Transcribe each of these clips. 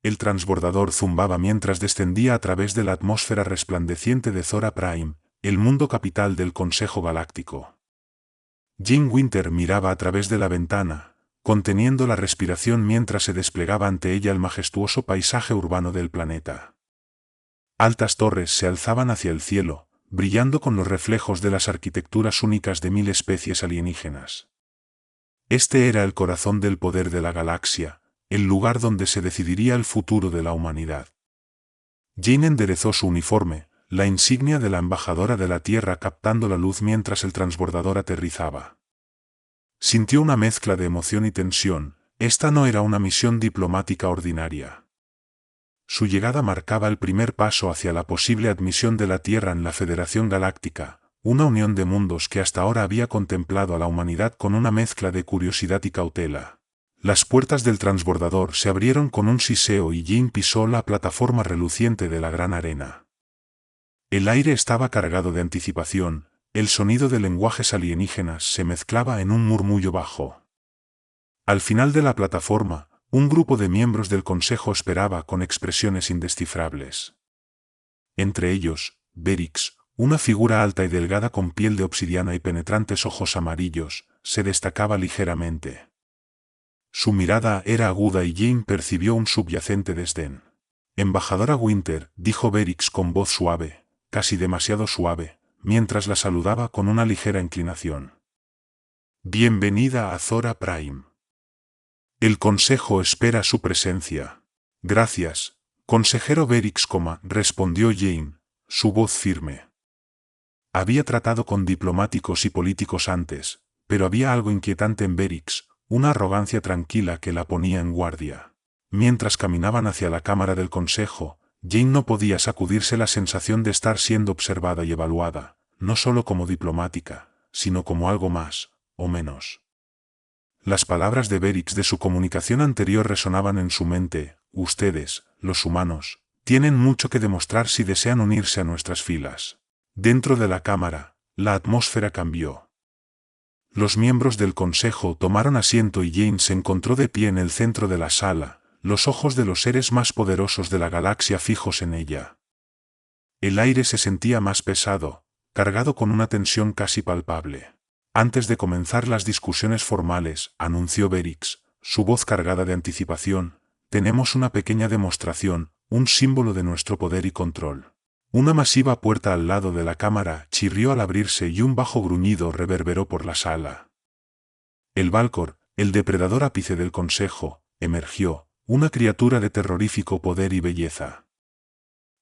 El transbordador zumbaba mientras descendía a través de la atmósfera resplandeciente de Zora Prime, el mundo capital del Consejo Galáctico. Jane Winter miraba a través de la ventana, conteniendo la respiración mientras se desplegaba ante ella el majestuoso paisaje urbano del planeta. Altas torres se alzaban hacia el cielo, brillando con los reflejos de las arquitecturas únicas de 1000 especies alienígenas. Este era el corazón del poder de la galaxia, el lugar donde se decidiría el futuro de la humanidad. Jane enderezó su uniforme, la insignia de la embajadora de la Tierra captando la luz mientras el transbordador aterrizaba. Sintió una mezcla de emoción y tensión. Esta no era una misión diplomática ordinaria. Su llegada marcaba el primer paso hacia la posible admisión de la Tierra en la Federación Galáctica, una unión de mundos que hasta ahora había contemplado a la humanidad con una mezcla de curiosidad y cautela. Las puertas del transbordador se abrieron con un siseo y Jane pisó la plataforma reluciente de la gran arena. El aire estaba cargado de anticipación, el sonido de lenguajes alienígenas se mezclaba en un murmullo bajo. Al final de la plataforma, un grupo de miembros del Consejo esperaba con expresiones indescifrables. Entre ellos, Berix, una figura alta y delgada con piel de obsidiana y penetrantes ojos amarillos, se destacaba ligeramente. Su mirada era aguda y Jane percibió un subyacente desdén. «Embajadora Winter», dijo Berix con voz suave, casi demasiado suave, mientras la saludaba con una ligera inclinación. «Bienvenida a Zora Prime. El Consejo espera su presencia». «Gracias, consejero Berix», respondió Jane, su voz firme. Había tratado con diplomáticos y políticos antes, pero había algo inquietante en Berix, una arrogancia tranquila que la ponía en guardia. Mientras caminaban hacia la cámara del Consejo, Jane no podía sacudirse la sensación de estar siendo observada y evaluada, no solo como diplomática, sino como algo más, o menos. Las palabras de Berix de su comunicación anterior resonaban en su mente: «Ustedes, los humanos, tienen mucho que demostrar si desean unirse a nuestras filas». Dentro de la cámara, la atmósfera cambió. Los miembros del Consejo tomaron asiento y Jane se encontró de pie en el centro de la sala, los ojos de los seres más poderosos de la galaxia fijos en ella. El aire se sentía más pesado, cargado con una tensión casi palpable. «Antes de comenzar las discusiones formales», anunció Berix, su voz cargada de anticipación, «tenemos una pequeña demostración, un símbolo de nuestro poder y control». Una masiva puerta al lado de la cámara chirrió al abrirse y un bajo gruñido reverberó por la sala. El Valkor, el depredador ápice del Consejo, emergió, una criatura de terrorífico poder y belleza.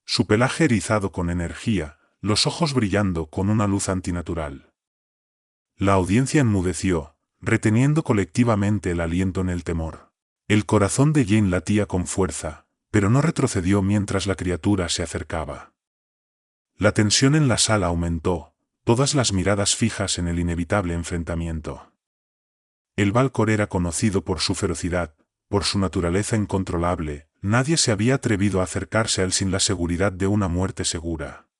Su pelaje erizado con energía, los ojos brillando con una luz antinatural. La audiencia enmudeció, reteniendo colectivamente el aliento en el temor. El corazón de Jane latía con fuerza, pero no retrocedió mientras la criatura se acercaba. La tensión en la sala aumentó, todas las miradas fijas en el inevitable enfrentamiento. El Valkor era conocido por su ferocidad, por su naturaleza incontrolable, nadie se había atrevido a acercarse a él sin la seguridad de una muerte segura.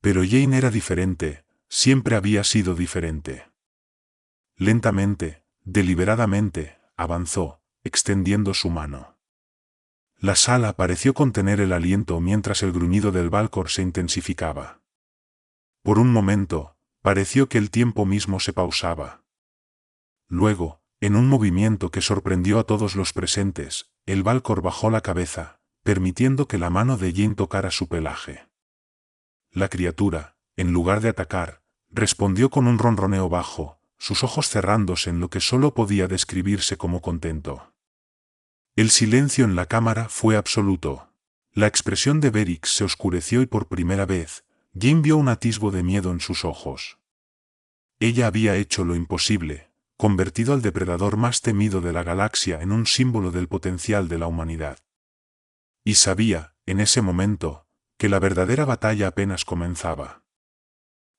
Pero Jane era diferente, siempre había sido diferente. Lentamente, deliberadamente, avanzó, extendiendo su mano. La sala pareció contener el aliento mientras el gruñido del Valkor se intensificaba. Por un momento, pareció que el tiempo mismo se pausaba. Luego, en un movimiento que sorprendió a todos los presentes, el Valkor bajó la cabeza, permitiendo que la mano de Jane tocara su pelaje. La criatura, en lugar de atacar, respondió con un ronroneo bajo, sus ojos cerrándose en lo que solo podía describirse como contento. El silencio en la cámara fue absoluto. La expresión de Berix se oscureció y por primera vez, Jane vio un atisbo de miedo en sus ojos. Ella había hecho lo imposible, convertido al depredador más temido de la galaxia en un símbolo del potencial de la humanidad. Y sabía, en ese momento, que la verdadera batalla apenas comenzaba.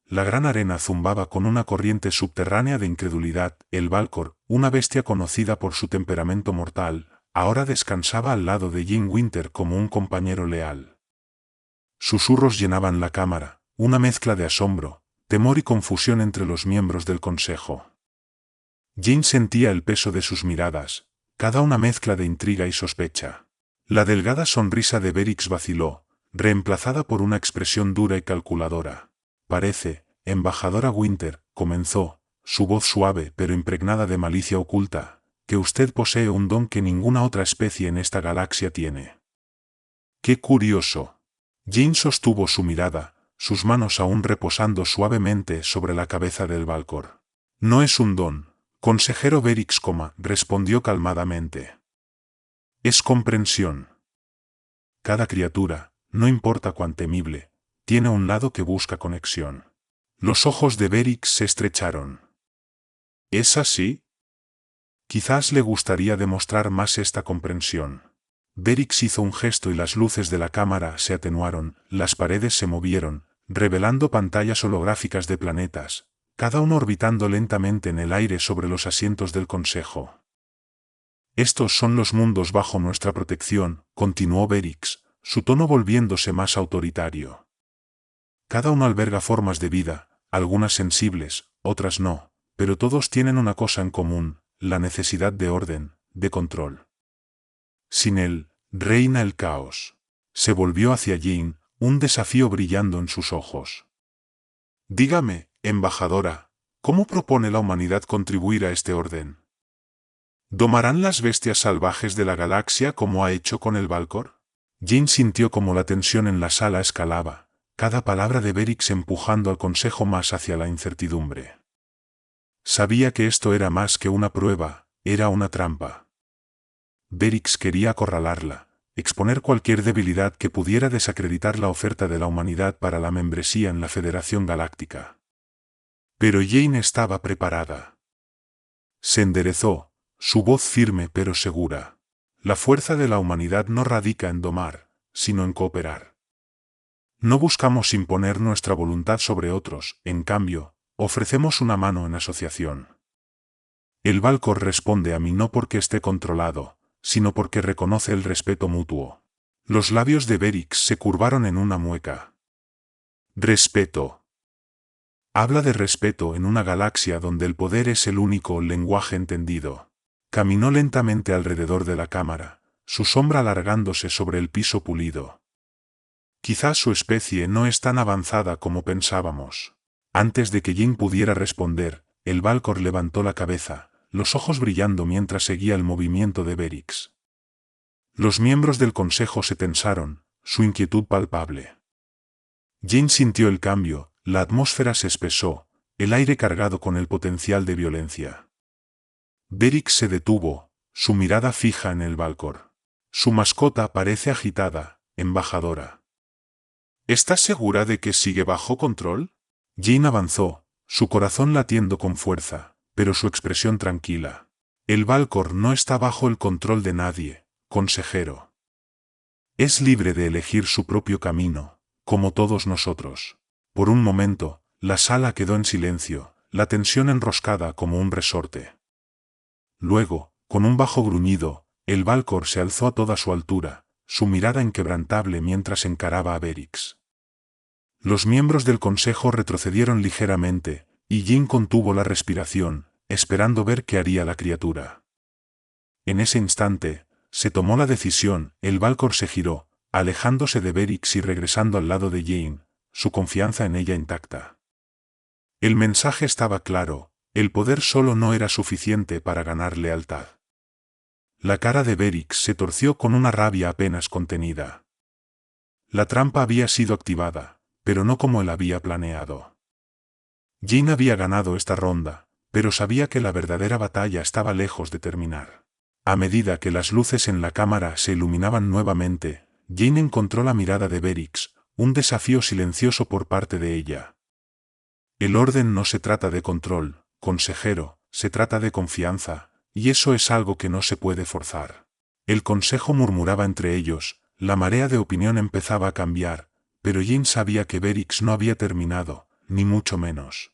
La gran arena zumbaba con una corriente subterránea de incredulidad. El Valkor, una bestia conocida por su temperamento mortal, ahora descansaba al lado de Jane Winter como un compañero leal. Susurros llenaban la cámara, una mezcla de asombro, temor y confusión entre los miembros del Consejo. Jane sentía el peso de sus miradas, cada una mezcla de intriga y sospecha. La delgada sonrisa de Berix vaciló, reemplazada por una expresión dura y calculadora. Parece, embajadora Winter, comenzó, su voz suave pero impregnada de malicia oculta, que usted posee un don que ninguna otra especie en esta galaxia tiene. ¡Qué curioso! Jane sostuvo su mirada, sus manos aún reposando suavemente sobre la cabeza del Valcor. No es un don, consejero Berix, respondió calmadamente. Es comprensión. Cada criatura, no importa cuán temible, tiene un lado que busca conexión. Los ojos de Berix se estrecharon. ¿Es así? Quizás le gustaría demostrar más esta comprensión. Berix hizo un gesto y las luces de la cámara se atenuaron, las paredes se movieron, revelando pantallas holográficas de planetas, cada uno orbitando lentamente en el aire sobre los asientos del Consejo. Estos son los mundos bajo nuestra protección, continuó Berix, su tono volviéndose más autoritario. Cada uno alberga formas de vida, algunas sensibles, otras no, pero todos tienen una cosa en común, la necesidad de orden, de control. Sin él, reina el caos. Se volvió hacia Jane, un desafío brillando en sus ojos. Dígame, embajadora, ¿cómo propone la humanidad contribuir a este orden? ¿Domarán las bestias salvajes de la galaxia como ha hecho con el Valcor? Jane sintió como la tensión en la sala escalaba, cada palabra de Berix empujando al Consejo más hacia la incertidumbre. Sabía que esto era más que una prueba, era una trampa. Berix quería acorralarla, exponer cualquier debilidad que pudiera desacreditar la oferta de la humanidad para la membresía en la Federación Galáctica. Pero Jane estaba preparada. Se enderezó, su voz firme pero segura. La fuerza de la humanidad no radica en domar, sino en cooperar. No buscamos imponer nuestra voluntad sobre otros, en cambio, ofrecemos una mano en asociación. El Valcor responde a mí no porque esté controlado, sino porque reconoce el respeto mutuo. Los labios de Berix se curvaron en una mueca. Respeto. Habla de respeto en una galaxia donde el poder es el único lenguaje entendido. Caminó lentamente alrededor de la cámara, su sombra alargándose sobre el piso pulido. Quizás su especie no es tan avanzada como pensábamos. Antes de que Jane pudiera responder, el Valcor levantó la cabeza, los ojos brillando mientras seguía el movimiento de Berix. Los miembros del Consejo se tensaron, su inquietud palpable. Jane sintió el cambio, la atmósfera se espesó, el aire cargado con el potencial de violencia. Berix se detuvo, su mirada fija en el Valcor. Su mascota parece agitada, embajadora. ¿Estás segura de que sigue bajo control? Jane avanzó, su corazón latiendo con fuerza, pero su expresión tranquila. El Valcor no está bajo el control de nadie, consejero. Es libre de elegir su propio camino, como todos nosotros. Por un momento, la sala quedó en silencio, la tensión enroscada como un resorte. Luego, con un bajo gruñido, el Valcor se alzó a toda su altura, su mirada inquebrantable mientras encaraba a Berix. Los miembros del Consejo retrocedieron ligeramente, y Jane contuvo la respiración, esperando ver qué haría la criatura. En ese instante, se tomó la decisión, el Valcor se giró, alejándose de Berix y regresando al lado de Jane, su confianza en ella intacta. El mensaje estaba claro, el poder solo no era suficiente para ganar lealtad. La cara de Berix se torció con una rabia apenas contenida. La trampa había sido activada, pero no como él había planeado. Jane había ganado esta ronda, pero sabía que la verdadera batalla estaba lejos de terminar. A medida que las luces en la cámara se iluminaban nuevamente, Jane encontró la mirada de Berix, un desafío silencioso por parte de ella. El orden no se trata de control, consejero, se trata de confianza, y eso es algo que no se puede forzar. El Consejo murmuraba entre ellos, la marea de opinión empezaba a cambiar, pero Jane sabía que Berix no había terminado, ni mucho menos.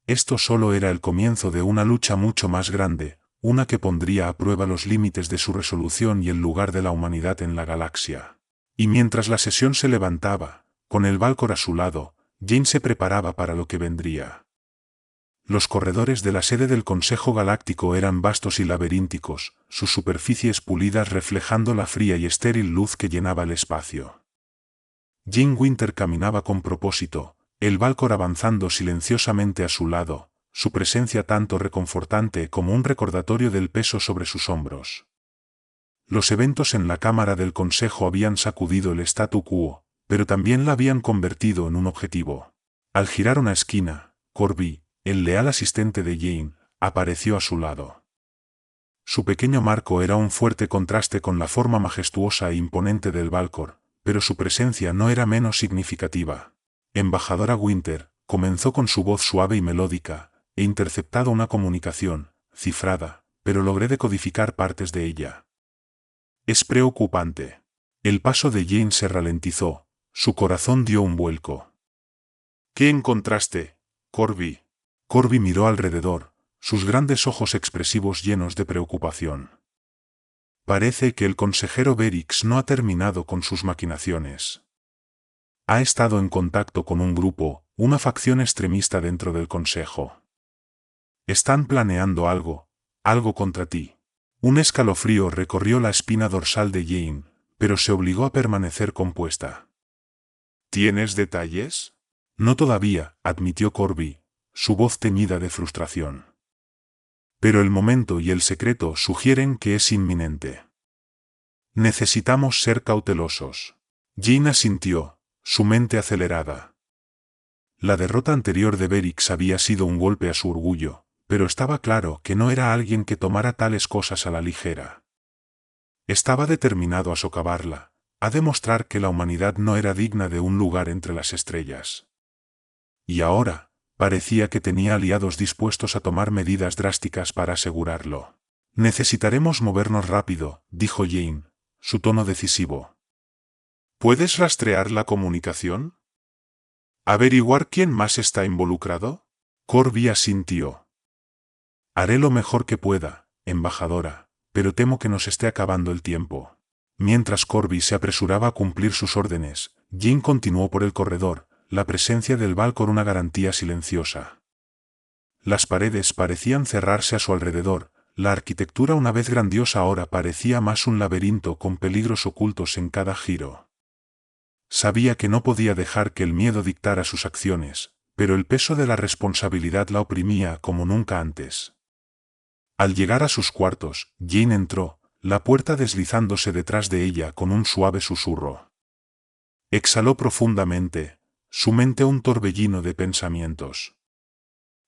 Esto solo era el comienzo de una lucha mucho más grande, una que pondría a prueba los límites de su resolución y el lugar de la humanidad en la galaxia. Y mientras la sesión se levantaba, con el Valcor a su lado, Jane se preparaba para lo que vendría. Los corredores de la sede del Consejo Galáctico eran vastos y laberínticos, sus superficies pulidas reflejando la fría y estéril luz que llenaba el espacio. Jane Winter caminaba con propósito, el Valcor avanzando silenciosamente a su lado, su presencia tanto reconfortante como un recordatorio del peso sobre sus hombros. Los eventos en la Cámara del Consejo habían sacudido el statu quo, pero también la habían convertido en un objetivo. Al girar una esquina, Corby, el leal asistente de Jane, apareció a su lado. Su pequeño marco era un fuerte contraste con la forma majestuosa e imponente del Valcor, pero su presencia no era menos significativa. Embajadora Winter, comenzó con su voz suave y melódica, he interceptado una comunicación, cifrada, pero logré decodificar partes de ella. Es preocupante. El paso de Jane se ralentizó, su corazón dio un vuelco. ¿Qué encontraste, Corby? Corby miró alrededor, sus grandes ojos expresivos llenos de preocupación. Parece que el consejero Berix no ha terminado con sus maquinaciones. Ha estado en contacto con un grupo, una facción extremista dentro del consejo. Están planeando algo contra ti. Un escalofrío recorrió la espina dorsal de Jane, pero se obligó a permanecer compuesta. ¿Tienes detalles? No todavía, admitió Corby, su voz teñida de frustración. Pero el momento y el secreto sugieren que es inminente. Necesitamos ser cautelosos. Jane asintió, su mente acelerada. La derrota anterior de Berix había sido un golpe a su orgullo, pero estaba claro que no era alguien que tomara tales cosas a la ligera. Estaba determinado a socavarla, a demostrar que la humanidad no era digna de un lugar entre las estrellas. Y ahora, parecía que tenía aliados dispuestos a tomar medidas drásticas para asegurarlo. Necesitaremos movernos rápido, dijo Jane, su tono decisivo. ¿Puedes rastrear la comunicación? ¿Averiguar quién más está involucrado? Corby asintió. Haré lo mejor que pueda, embajadora, pero temo que nos esté acabando el tiempo. Mientras Corby se apresuraba a cumplir sus órdenes, Jane continuó por el corredor, la presencia del Valcor una garantía silenciosa. Las paredes parecían cerrarse a su alrededor, la arquitectura una vez grandiosa ahora parecía más un laberinto con peligros ocultos en cada giro. Sabía que no podía dejar que el miedo dictara sus acciones, pero el peso de la responsabilidad la oprimía como nunca antes. Al llegar a sus cuartos, Jane entró, la puerta deslizándose detrás de ella con un suave susurro. Exhaló profundamente, su mente un torbellino de pensamientos.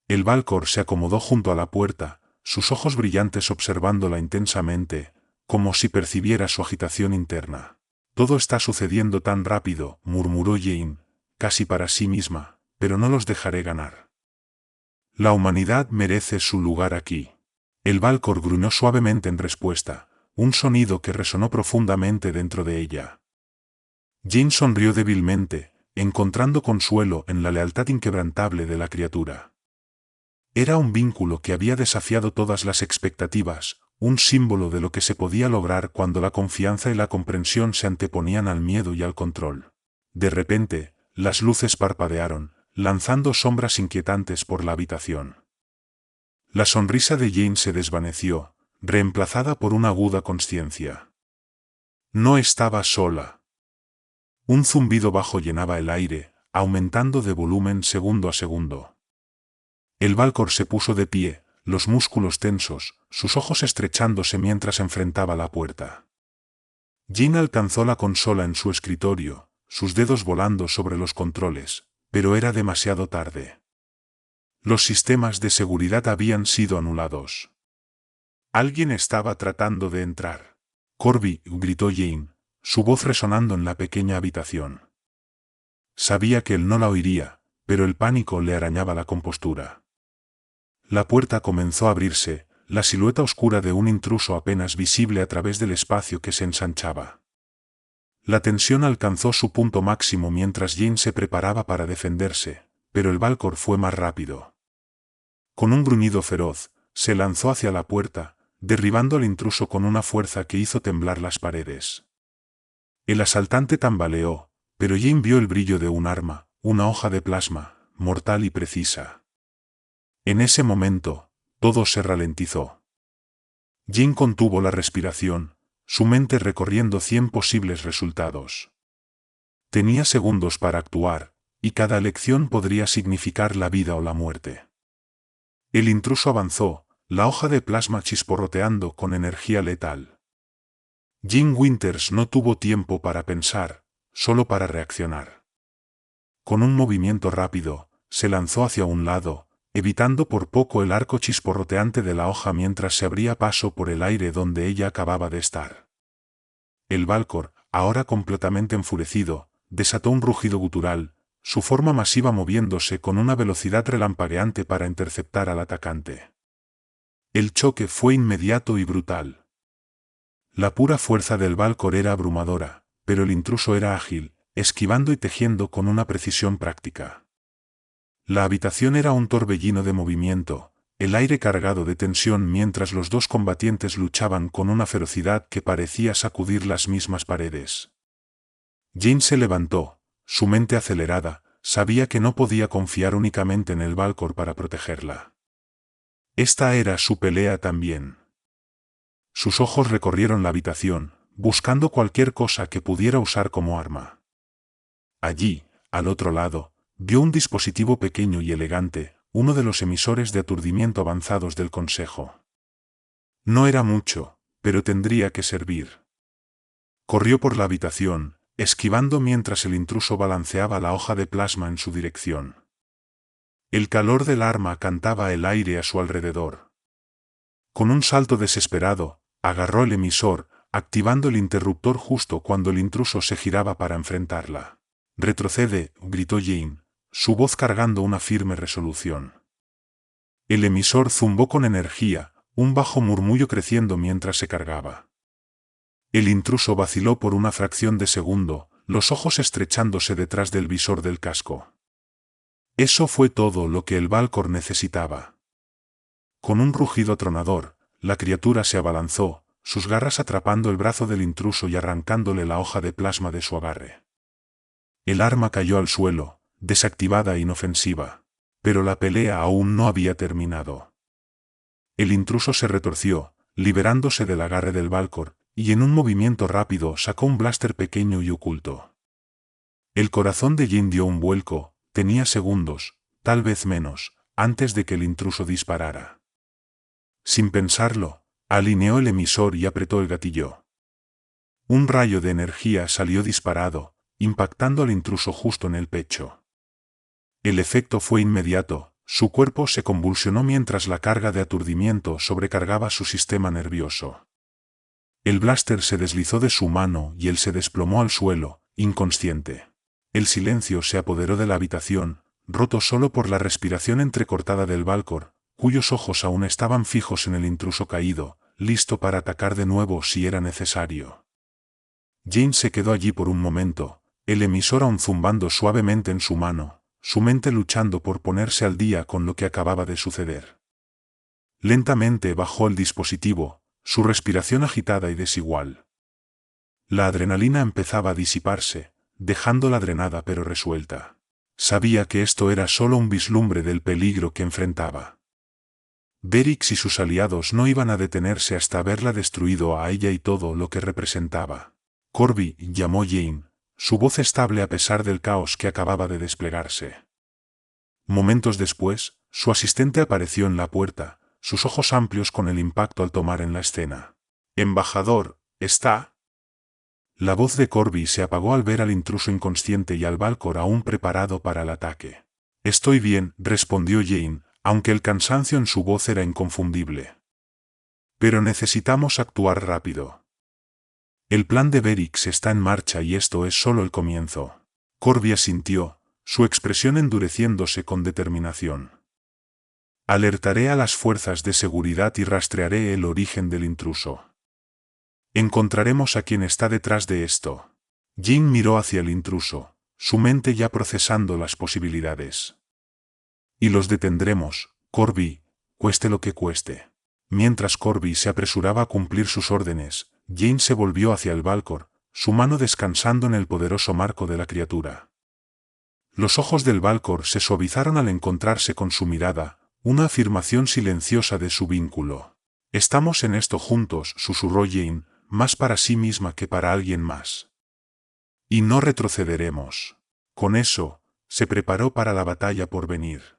El Valcor se acomodó junto a la puerta, sus ojos brillantes observándola intensamente, como si percibiera su agitación interna. Todo está sucediendo tan rápido, murmuró Jane, casi para sí misma, pero no los dejaré ganar. La humanidad merece su lugar aquí. El Valcor gruñó suavemente en respuesta, un sonido que resonó profundamente dentro de ella. Jane sonrió débilmente, encontrando consuelo en la lealtad inquebrantable de la criatura. Era un vínculo que había desafiado todas las expectativas, un símbolo de lo que se podía lograr cuando la confianza y la comprensión se anteponían al miedo y al control. De repente, las luces parpadearon, lanzando sombras inquietantes por la habitación. La sonrisa de Jane se desvaneció, reemplazada por una aguda consciencia. No estaba sola. Un zumbido bajo llenaba el aire, aumentando de volumen segundo a segundo. El Valcor se puso de pie, los músculos tensos, sus ojos estrechándose mientras enfrentaba la puerta. Jane alcanzó la consola en su escritorio, sus dedos volando sobre los controles, pero era demasiado tarde. Los sistemas de seguridad habían sido anulados. Alguien estaba tratando de entrar. Corby, gritó Jane, su voz resonando en la pequeña habitación. Sabía que él no la oiría, pero el pánico le arañaba la compostura. La puerta comenzó a abrirse, la silueta oscura de un intruso apenas visible a través del espacio que se ensanchaba. La tensión alcanzó su punto máximo mientras Jane se preparaba para defenderse, pero el Valcor fue más rápido. Con un gruñido feroz, se lanzó hacia la puerta, derribando al intruso con una fuerza que hizo temblar las paredes. El asaltante tambaleó, pero Jane vio el brillo de un arma, una hoja de plasma, mortal y precisa. En ese momento, todo se ralentizó. Jin contuvo la respiración, su mente recorriendo 100 posibles resultados. Tenía segundos para actuar, y cada elección podría significar la vida o la muerte. El intruso avanzó, la hoja de plasma chisporroteando con energía letal. Jim Winters no tuvo tiempo para pensar, solo para reaccionar. Con un movimiento rápido, se lanzó hacia un lado, evitando por poco el arco chisporroteante de la hoja mientras se abría paso por el aire donde ella acababa de estar. El Valcor, ahora completamente enfurecido, desató un rugido gutural, su forma masiva moviéndose con una velocidad relampagueante para interceptar al atacante. El choque fue inmediato y brutal. La pura fuerza del Valcor era abrumadora, pero el intruso era ágil, esquivando y tejiendo con una precisión práctica. La habitación era un torbellino de movimiento, el aire cargado de tensión mientras los dos combatientes luchaban con una ferocidad que parecía sacudir las mismas paredes. Jin se levantó, su mente acelerada, sabía que no podía confiar únicamente en el Valcor para protegerla. Esta era su pelea también. Sus ojos recorrieron la habitación, buscando cualquier cosa que pudiera usar como arma. Allí, al otro lado, vio un dispositivo pequeño y elegante, uno de los emisores de aturdimiento avanzados del Consejo. No era mucho, pero tendría que servir. Corrió por la habitación, esquivando mientras el intruso balanceaba la hoja de plasma en su dirección. El calor del arma cantaba el aire a su alrededor. Con un salto desesperado, agarró el emisor, activando el interruptor justo cuando el intruso se giraba para enfrentarla. «Retrocede», gritó Jane, su voz cargando una firme resolución. El emisor zumbó con energía, un bajo murmullo creciendo mientras se cargaba. El intruso vaciló por una fracción de segundo, los ojos estrechándose detrás del visor del casco. Eso fue todo lo que el Valcor necesitaba. Con un rugido atronador, la criatura se abalanzó, sus garras atrapando el brazo del intruso y arrancándole la hoja de plasma de su agarre. El arma cayó al suelo, desactivada e inofensiva. Pero la pelea aún no había terminado. El intruso se retorció, liberándose del agarre del Valcor, y en un movimiento rápido sacó un blaster pequeño y oculto. El corazón de Jin dio un vuelco, tenía segundos, tal vez menos, antes de que el intruso disparara. Sin pensarlo, alineó el emisor y apretó el gatillo. Un rayo de energía salió disparado, impactando al intruso justo en el pecho. El efecto fue inmediato, su cuerpo se convulsionó mientras la carga de aturdimiento sobrecargaba su sistema nervioso. El blaster se deslizó de su mano y él se desplomó al suelo, inconsciente. El silencio se apoderó de la habitación, roto solo por la respiración entrecortada del Valcor, cuyos ojos aún estaban fijos en el intruso caído, listo para atacar de nuevo si era necesario. Jane se quedó allí por un momento, el emisor aún zumbando suavemente en su mano, su mente luchando por ponerse al día con lo que acababa de suceder. Lentamente bajó el dispositivo, su respiración agitada y desigual. La adrenalina empezaba a disiparse, dejándola drenada pero resuelta. Sabía que esto era solo un vislumbre del peligro que enfrentaba. Berix y sus aliados no iban a detenerse hasta haberla destruido a ella y todo lo que representaba. «Corby», llamó Jane, su voz estable a pesar del caos que acababa de desplegarse. Momentos después, su asistente apareció en la puerta, sus ojos amplios con el impacto al tomar en la escena. «Embajador, ¿está?» La voz de Corby se apagó al ver al intruso inconsciente y al Valcor aún preparado para el ataque. «Estoy bien», respondió Jane, aunque el cansancio en su voz era inconfundible. «Pero necesitamos actuar rápido. El plan de Berix está en marcha y esto es solo el comienzo». Corby asintió, su expresión endureciéndose con determinación. «Alertaré a las fuerzas de seguridad y rastrearé el origen del intruso. Encontraremos a quien está detrás de esto». Jin miró hacia el intruso, su mente ya procesando las posibilidades. «Y los detendremos, Corby, cueste lo que cueste». Mientras Corby se apresuraba a cumplir sus órdenes, Jane se volvió hacia el Valcor, su mano descansando en el poderoso marco de la criatura. Los ojos del Valcor se suavizaron al encontrarse con su mirada, una afirmación silenciosa de su vínculo. Estamos en esto juntos, susurró Jane, más para sí misma que para alguien más. Y no retrocederemos. Con eso, se preparó para la batalla por venir.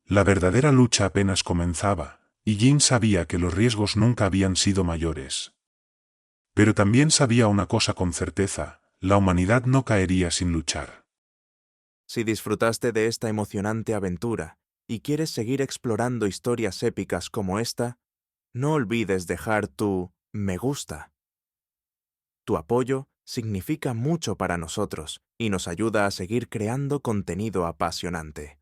La verdadera lucha apenas comenzaba, y Jane sabía que los riesgos nunca habían sido mayores. Pero también sabía una cosa con certeza: la humanidad no caería sin luchar. Si disfrutaste de esta emocionante aventura y quieres seguir explorando historias épicas como esta, no olvides dejar tu me gusta. Tu apoyo significa mucho para nosotros y nos ayuda a seguir creando contenido apasionante.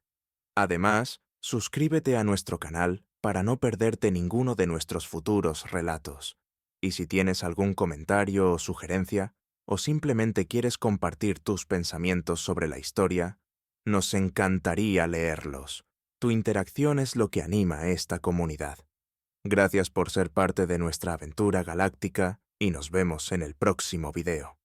Además, suscríbete a nuestro canal para no perderte ninguno de nuestros futuros relatos. Y si tienes algún comentario o sugerencia, o simplemente quieres compartir tus pensamientos sobre la historia, nos encantaría leerlos. Tu interacción es lo que anima a esta comunidad. Gracias por ser parte de nuestra aventura galáctica y nos vemos en el próximo video.